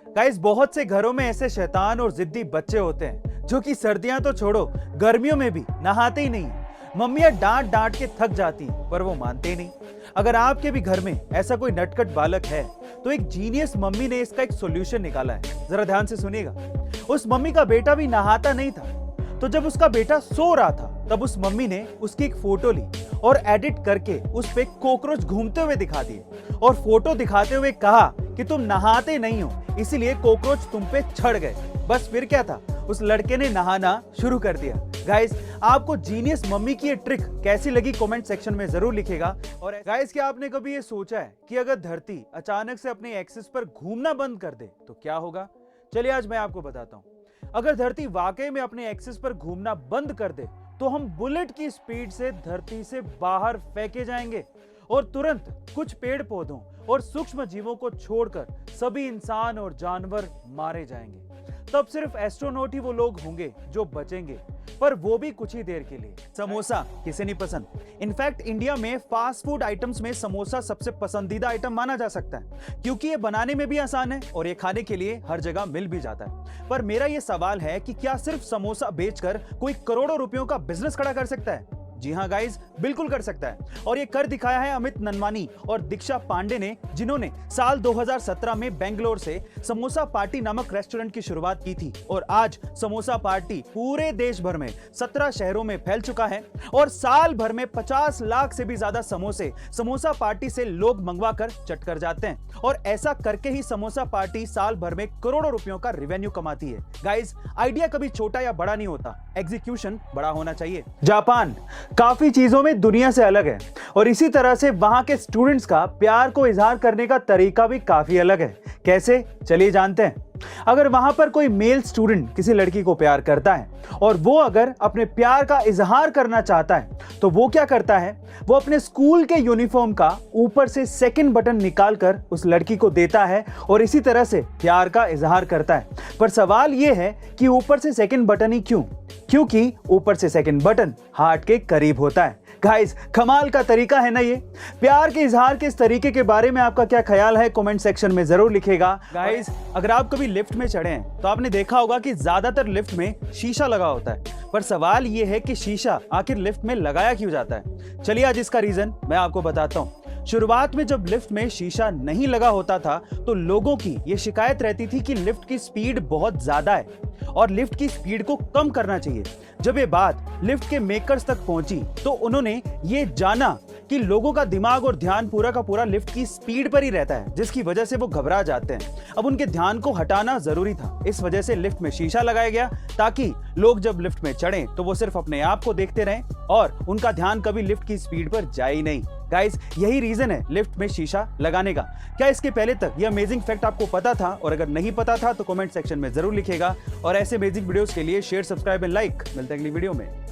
Guys, बहुत से घरों में ऐसे शैतान और जिद्दी बच्चे होते हैं जो कि सर्दियां तो छोड़ो, गर्मियों में भी नहाते ही नहीं। मम्मियां डांट डांट के थक जाती पर वो मानते ही नहीं। अगर आपके भी घर में ऐसा कोई नटखट बालक है तो एक जीनियस मम्मी ने इसका एक सॉल्यूशन निकाला है। जरा ध्यान से सुनिएगा। उस मम्मी का बेटा भी नहाता नहीं था, तो जब उसका बेटा सो रहा था तब उस मम्मी ने उसकी एक फोटो ली और एडिट करके उस पे कॉकरोच घूमते हुए दिखा दिए और फोटो दिखाते हुए कहा कि तुम नहाते नहीं हो, इसीलिए कॉकरोच तुम पे चढ़ गए। बस फिर क्या था, उस लड़के ने नहाना शुरू कर दिया। गाइस, आपको जीनियस मम्मी की ये ट्रिक कैसी लगी कमेंट सेक्शन में जरूर लिखिएगा। और गाइस, क्या आपने कभी ये सोचा है कि अगर धरती अचानक से अपने एक्सिस पर घूमना बंद कर दे तो क्या होगा? चलिए आज मैं आपको बताता हूँ। अगर धरती वाकई में अपने एक्सिस पर घूमना बंद कर दे तो हम बुलेट की स्पीड से धरती से बाहर फेंके जाएंगे और तुरंत कुछ पेड़ पौधों और सूक्ष्म जीवों को छोड़कर सभी इंसान और जानवर मारे जाएंगे। तब सिर्फ एस्ट्रोनॉट ही वो लोग होंगे जो बचेंगे, पर वो भी कुछ ही देर के लिए। समोसा किसे नहीं पसंद? इनफैक्ट इंडिया में फास्ट फूड आइटम्स में समोसा सबसे पसंदीदा आइटम माना जा सकता है, क्योंकि ये बनाने में भी आसान है और ये खाने के लिए हर जगह मिल भी जाता है। पर मेरा ये सवाल है कि क्या सिर्फ समोसा बेचकर कोई करोड़ों रुपयों का बिजनेस खड़ा कर सकता है? जी हाँ गाइस, बिल्कुल कर सकता है। और ये कर दिखाया है अमित ननवानी और दीक्षा पांडे ने, जिन्होंने साल 2017 में बेंगलोर से समोसा पार्टी नामक रेस्टोरेंट की शुरुआत की थी। और आज समोसा पार्टी पूरे देश भर में 17 शहरों में फैल चुका है और साल भर में 50 लाख से भी ज्यादा समोसे समोसा पार्टी से लोग मंगवा कर चट कर जाते हैं। और ऐसा करके ही समोसा पार्टी साल भर में करोड़ों रुपयों का रेवेन्यू कमाती है। गाइस, आइडिया कभी छोटा या बड़ा नहीं होता, एग्जीक्यूशन बड़ा होना चाहिए। जापान काफी चीजों में दुनिया से अलग है और इसी तरह से वहां के स्टूडेंट्स का प्यार को इजहार करने का तरीका भी काफी अलग है। कैसे? चलिए जानते हैं। अगर वहां पर कोई मेल स्टूडेंट किसी लड़की को प्यार करता है और वो अगर अपने प्यार का इजहार करना चाहता है तो वो क्या करता है, वो अपने स्कूल के यूनिफॉर्म का ऊपर से सेकंड बटन निकालकर उस लड़की को देता है और इसी तरह से प्यार का इजहार करता है। पर सवाल ये है कि ऊपर से सेकंड बटन ही क्यों? क्योंकि ऊपर से सेकंड बटन हार्ट के करीब होता है। गाइस, कमाल का तरीका है ना ये। प्यार के इजहार के इस तरीके के बारे में आपका क्या ख्याल है कमेंट सेक्शन में जरूर लिखिएगा। गाइस, अगर आप कभी लिफ्ट में चढ़े हैं तो आपने देखा होगा कि ज्यादातर लिफ्ट में शीशा लगा होता है, पर सवाल ये है कि शीशा आखिर लिफ्ट में लगाया क्यों जाता है? चलिए आज इसका रीजन मैं आपको बताता हूँ। शुरुआत में जब लिफ्ट में शीशा नहीं लगा होता था तो लोगों की ये शिकायत रहती थी कि लिफ्ट की स्पीड बहुत ज्यादा है और लिफ्ट की स्पीड को कम करना चाहिए। जब ये बात लिफ्ट के मेकर्स तक पहुंची तो उन्होंने ये जाना कि लोगों का दिमाग और ध्यान पूरा का पूरा लिफ्ट की स्पीड पर ही रहता है, जिसकी वजह से वो घबरा जाते हैं। अब उनके ध्यान को हटाना जरूरी था, इस वजह से लिफ्ट में शीशा लगाया गया ताकि लोग जब लिफ्ट में चढ़ें तो वो सिर्फ अपने आप को देखते रहें और उनका ध्यान कभी लिफ्ट की स्पीड पर जाए ही नहीं। गाइस, यही रीजन है लिफ्ट में शीशा लगाने का। क्या इसके पहले तक ये अमेजिंग फैक्ट आपको पता था? और अगर नहीं पता था तो कमेंट सेक्शन में जरूर लिखिएगा। और ऐसे अमेजिंग वीडियोस के लिए शेयर, सब्सक्राइब एंड लाइक। मिलते हैं अगली वीडियो में।